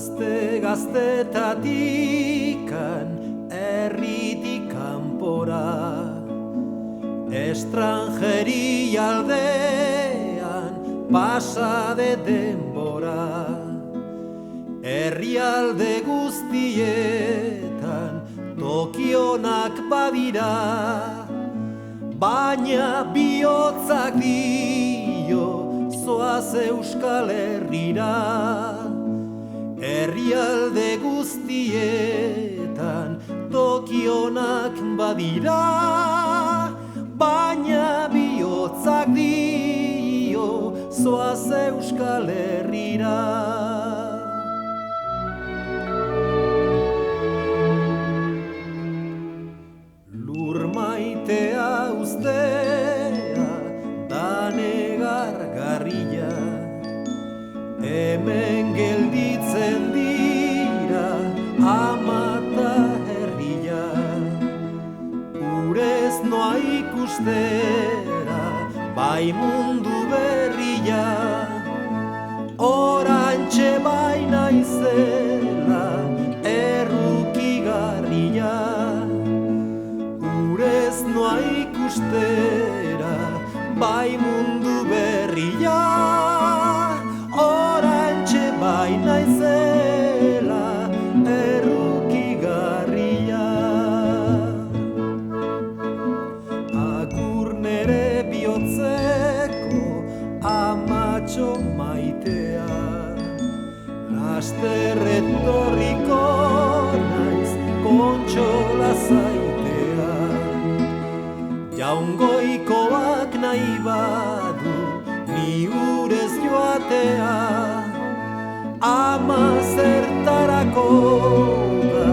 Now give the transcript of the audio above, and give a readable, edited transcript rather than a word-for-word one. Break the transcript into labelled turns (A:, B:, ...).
A: Gaztetatikan herritik kanpora, estranjeri aldean pasade denbora. Herrialde guztietan tokionak badira, baina bihotzak dio zoaz Euskal Herrira. Herrialde guztietan tokionak badira, baina bihotzak dio zoaz Euskal Herrira. Lur maitea ustea da negargarria, hemen gelditzen dira ama eta herria. Urez noa ikustera bai mundu berria, orantxe bai naizela errukigarria. Urez noa ikustera bai mundu berria, orantxe bai naizela errukigarria. Agur nere bihotzeko amatxo maitea, laster etorriko naiz kontsola zaitea. Jaungoikoak nahi badu ni urez joatea, ama zertarako da